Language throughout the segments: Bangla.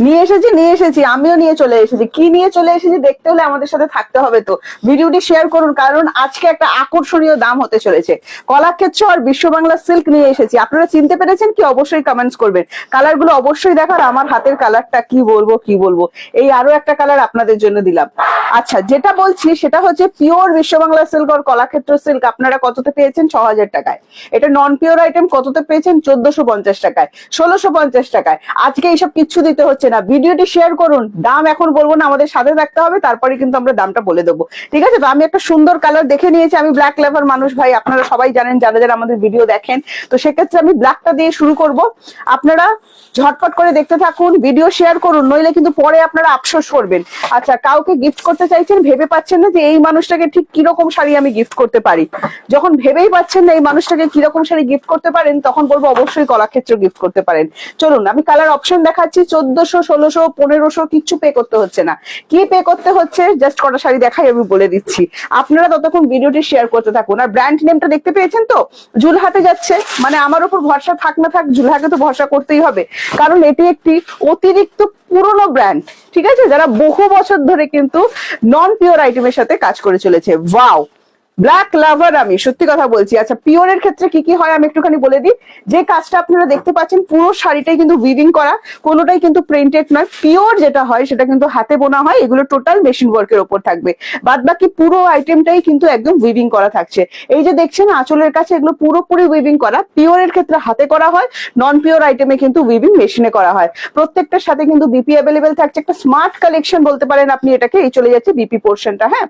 নিয়ে এসেছি আমিও নিয়ে চলে এসেছি। কি নিয়ে চলে এসেছি দেখতে হলে আমাদের সাথে থাকতে হবে, তো ভিডিওটি শেয়ার করুন, কারণ আজকে একটা আকর্ষণীয় দাম হতে চলেছে। কলাক্ষেত্র আর বিশ্ব বাংলা সিল্ক নিয়ে এসেছি। আপনারা চিনতে পেরেছেন কি? অবশ্যই কমেন্টস করবেন। কালার গুলো অবশ্যই দেখার, আমার হাতের কালারটা কি বলবো এই আরো একটা কালার আপনাদের জন্য দিলাম। আচ্ছা, যেটা বলছি সেটা হচ্ছে পিওর বিশ্ব বাংলা সিল্ক আর কলাক্ষেত্র সিল্ক আপনারা কততে পেয়েছেন? 6000 টাকায়। এটা নন পিওর আইটেম কততে পেয়েছেন? 1450 টাকায়, 1650 টাকায়। আজকে এইসব কিচ্ছু দিতে হচ্ছে না, ভিডিওটি শেয়ার করুন। দাম এখন বলবো না, আমাদের সাথে থাকতে হবে, তারপরে কিন্তু আমরা দামটা বলে দেবো, ঠিক আছে? তো আমি একটা সুন্দর কালার দেখে নিয়েছি। আমি ব্ল্যাক লাভার মানুষ ভাই, আপনারা সবাই জানেন যারা যারা আমাদের ভিডিও দেখেন। তো সেক্ষেত্রে আমি ব্ল্যাকটা দিয়ে শুরু করব। আপনারা ঝটপট করে দেখতে থাকুন, ভিডিও শেয়ার করুন, নইলে কিন্তু পরে আপনারা আফসোস করবেন। আচ্ছা, কাউকে গিফট করতে চাইছেন, ভেবে পাচ্ছেন না যে এই মানুষটাকে ঠিক কিরকম শাড়ি আমি গিফট করতে পারি, যখন ভেবেই পাচ্ছেন না এই মানুষটাকে কিরকম শাড়ি গিফট করতে পারেন, তখন বলবো অবশ্যই কলাক্ষেত্র গিফট করতে পারেন। চলুন আমি কালার অপশন দেখাচ্ছি। 1400, 1600, 1500 কিচ্ছু পে করতে হচ্ছে না। কি পে করতে হচ্ছে? জাস্ট কটা শাড়ি দেখাই আমি বলে দিচ্ছি, আপনারা ততক্ষণ ভিডিওটি শেয়ার করতে থাকুন। আর ব্র্যান্ড নেমটা দেখতে পেয়েছেন তো, জুলহাতে যাচ্ছে, মানে আমার উপর ভরসা থাক না থাক, জুলহাকে তো ভরসা করতেই হবে, কারণ এটি একটি অতিরিক্ত পুরনো ব্র্যান্ড, ঠিক আছে, যারা বহু বছর ধরে কিন্তু নন পিওর আইটেমের সাথে কাজ করে চলেছে। ওয়াও, ব্ল্যাক লাভার আমি সত্যি কথা বলছি। আচ্ছা, পিওরের ক্ষেত্রে কি কি হয় আমি একটুখানি বলে দিই। যে কাজটা আপনারা দেখতে পাচ্ছেন পুরো শাড়িটাই কিন্তু উইভিং করা, কোনোটাই কিন্তু প্রিন্টেড নয়। পিওর যেটা হয় সেটা কিন্তু হাতে বোনা হয়, এগুলো টোটাল মেশিন ওয়ার্কের উপর থাকবে। বাদ বাকি পুরো আইটেমটাই কিন্তু একদম উইভিং করা থাকছে। এই যে দেখছেন আঁচলের কাছে, এগুলো পুরোপুরি উইভিং করা। পিওরের ক্ষেত্রে হাতে করা হয়, নন পিওর আইটেমে কিন্তু উইভিং মেশিনে করা হয়। প্রত্যেকটার সাথে কিন্তু বিপি অ্যাভেলেবেল থাকছে, একটা স্মার্ট কালেকশন বলতে পারেন আপনি এটাকে। এই চলে যাচ্ছে বিপি পোর্শনটা। হ্যাঁ,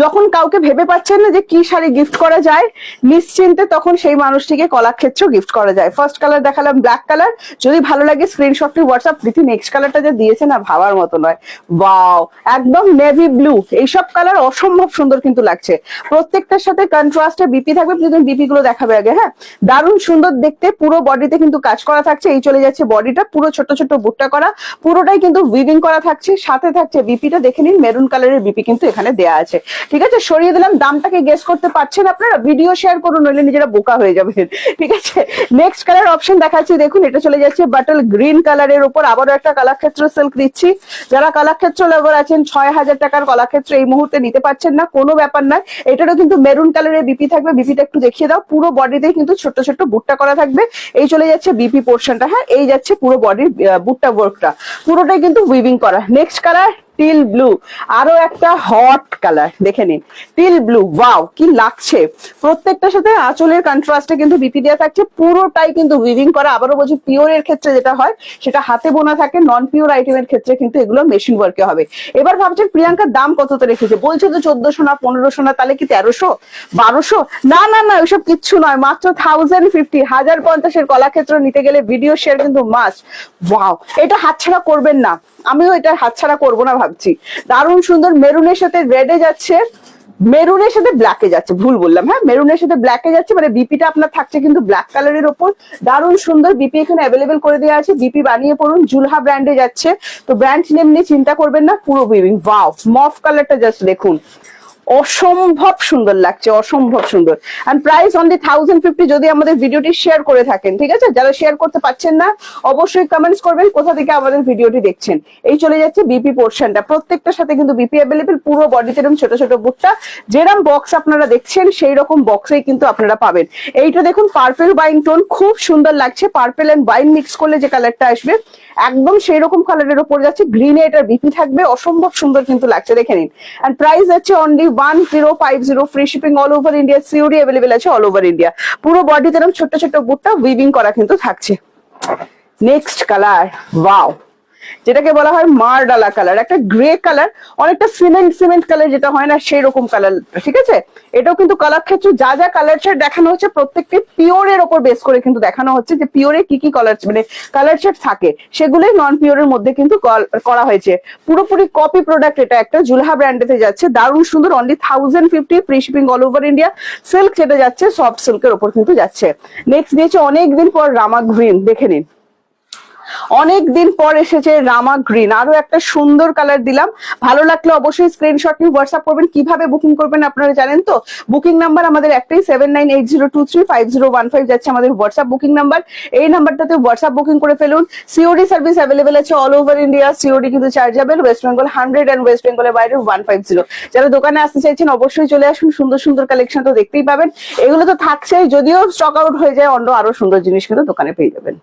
যখন কাউকে ভেবে পাচ্ছেন না যে কি শাড়ি গিফট করা যায় নিশ্চিন্তে, তখন সেই মানুষটিকে কলাক্ষেত্র গিফট করা যায়। ফার্স্ট কালার দেখালাম ব্ল্যাক কালার, যদি ভালো লাগে স্ক্রিনশটটি হোয়াটসঅ্যাপ দিতে। নেক্সট কালারটা যে দিয়েছে না, ভাবার মতো নয়। ওয়াও, একদম নেভি ব্লু। এইসব কালার অসম্ভব সুন্দর কিন্তু লাগছে। প্রত্যেকটার সাথে কন্ট্রাস্টে বিপি থাকবে, বিপি গুলো দেখাবে আগে। হ্যাঁ, দারুণ সুন্দর দেখতে, পুরো বডিতে কিন্তু কাজ করা থাকছে। এই চলে যাচ্ছে বডিটা, পুরো ছোট ছোট বুট্টা করা, পুরোটাই কিন্তু উইভিং করা থাকছে। সাথে থাকছে বিপিটা দেখে নিন, মেরুন কালারের বিপি কিন্তু এখানে দেয়া আছে, ঠিক আছে? সরিয়ে দিলাম। দামটাকে গেস করতে পারছেন আপনারা? ভিডিও শেয়ার করুন, নইলে নিজেরা বোকা হয়ে যাবেন, ঠিক আছে? নেক্সট কালার অপশন দেখাচ্ছি, দেখুন এটা চলে যাচ্ছে বাটল গ্রিন কালারের উপর। আবারও একটা কলাক্ষেত্র সিল্ক দিচ্ছি। যারা কলাক্ষেত্র লাভার আছেন, 6000 টাকার কলাক্ষেত্র এই মুহূর্তে নিতে পারছেন না, কোনো ব্যাপার নয়। এটারও কিন্তু মেরুন কালারের বিপি থাকবে। বিপিটা একটু দেখিয়ে দাও। পুরো বডিতে কিন্তু ছোট ছোট বুট্টা করা থাকবে। এই চলে যাচ্ছে বিপি পোর্শনটা। হ্যাঁ, এই যাচ্ছে পুরো বডির বুট্টা ওয়ার্কটা, পুরোটাই কিন্তু উইভিং করা। নেক্সট কালার টিল ব্লু, আরো একটা হট কালার দেখে নিন, টিল ব্লু। ওয়াও, কি লাগছে! প্রত্যেকটার সাথে আঁচলের কন্ট্রাস্টে কিন্তু বিপি দেওয়া থাকছে, পুরোটাই কিন্তু উইভিং করা। আবারও বলছি, পিওরের ক্ষেত্রে যেটা হয় সেটা হাতে বোনা থাকে, নন পিওর আইটেমের ক্ষেত্রে কিন্তু এগুলো মেশিন ওয়ার্কে হবে। এবার ভাবছেন প্রিয়াঙ্কার দাম কততে রেখেছে? বলছে তো 1400 না 1500 না, তাহলে কি 1300 1200? না না না, ওইসব কিচ্ছু নয়, মাত্র 1050। 1050 কলাক্ষেত্র নিতে গেলে ভিডিও শেয়ার কিন্তু মাস্ট। ওয়াও, এটা হাতছাড়া করবেন না, আমিও এটা হাতছাড়া করবো না ভাবছি। দারুণ সুন্দর, মেরুনের সাথে রেডে যাচ্ছে, মেরুনের সাথে ব্ল্যাকে যাচ্ছে, ভুল বললাম। হ্যাঁ, মেরুনের সাথে ব্ল্যাকে যাচ্ছে, মানে বিপিটা আপনার থাকছে কিন্তু ব্ল্যাক কালারের ওপর। দারুণ সুন্দর বিপি এখানে অ্যাভেলেবেল করে দেওয়া আছে। বিপি বানিয়ে পড়ুন, জুলহা ব্র্যান্ডে যাচ্ছে, তো ব্র্যান্ড নেম নিয়ে চিন্তা করবেন না, পুরো উইভিং। ওয়াও, মফ কালারটা জাস্ট দেখুন, অসম্ভব সুন্দর লাগছে, অসম্ভব সুন্দর। এন্ড প্রাইস অনলি 1050 যদি আমাদের ভিডিওটি শেয়ার করে থাকেন, ঠিক আছে? যারা শেয়ার করতে পারছেন না অবশ্যই কমেন্টস করবেন কোথা থেকে আমাদের ভিডিওটি দেখছেন। এই চলে যাচ্ছে বিপি পোর্শনটা, প্রত্যেকটার সাথে কিন্তু বিপি অ্যাভেলেবেল। পুরো বডিতে এরকম ছোট ছোট বুটটা, যেরকম বক্স আপনারা দেখছেন সেই রকম বক্সেই কিন্তু আপনারা পাবেন। এইটা দেখুন পার্পল বাইন টোন, খুব সুন্দর লাগছে। পার্পল এন্ড বাইন মিক্স করলে যে কালারটা আসবে একদম সেই রকম কালারের উপর যাচ্ছে। গ্রিনে এটার বিপি থাকবে, অসম্ভব সুন্দর কিন্তু লাগছে, দেখে নিন। এন্ড প্রাইস আছে only 1050, free shipping all over India, COD available আছে অল ওভার ইন্ডিয়া। পুরো বডিতে এরকম ছোট ছোট বুটটা উইভিং করা কিন্তু থাকছে। নেক্সট কালার, ওয়াও, যেটাকে বলা হয় মারডালা কালার, একটা গ্রে কালার, অনেকটা সিমেন্ট কালার যেটা হয় না সেই রকম কালার, ঠিক আছে? এটাও কিন্তু কলাক্ষেত্র যা যা কালার শেড দেখানো হচ্ছে প্রত্যেকটি পিওরের ওপর বেস করে কিন্তু দেখানো হচ্ছে, যে পিওরে কি কি কালার মানে কালার শেড থাকে সেগুলোই নন পিওরের মধ্যে কিন্তু করা হয়েছে। পুরোপুরি কপি প্রোডাক্ট এটা, একটা জুলহা ব্র্যান্ডেতে যাচ্ছে, দারুণ সুন্দর। Only 1050, free shipping all over India. Silk যেটা যাচ্ছে সফট সিল্কের ওপর কিন্তু যাচ্ছে। নেক্সট দিয়েছে অনেকদিন পর রামা গ্রিন, দেখে নিন, অনেক দিন পর এসেছে রামা গ্রিন, আরো একটা সুন্দর কালার দিলাম। ভালো লাগলে অবশ্যই স্ক্রিনশট নিয়ে হোয়াটসঅ্যাপ করবেন। কিভাবে বুকিং করবেন আপনারা জানেন তো, বুকিং নাম্বার আমাদের একটাই 7980235015 যাচ্ছে আমাদের হোয়াটসঅ্যাপ বুকিং নাম্বার। এই নাম্বারটাতে হোয়াটসঅ্যাপ বুকিং করে ফেলুন। সিওডি সার্ভিস অ্যাভেলেবেল আছে অল ওভার ইন্ডিয়া, সিওডি কিন্তু চার্জেবল, ওয়েস্ট বেঙ্গল 100 এন্ড ওয়েস্ট বেঙ্গলের বাইরে 150। যারা দোকানে আসতে চাইছেন অবশ্যই চলে আসুন, সুন্দর সুন্দর কালেকশন তো দেখতেই পাবেন। এগুলো তো থাকছেই, যদিও স্টক আউট হয়ে যায়, অন্য আরো সুন্দর জিনিস কিন্তু দোকানে পেয়ে যাবেন।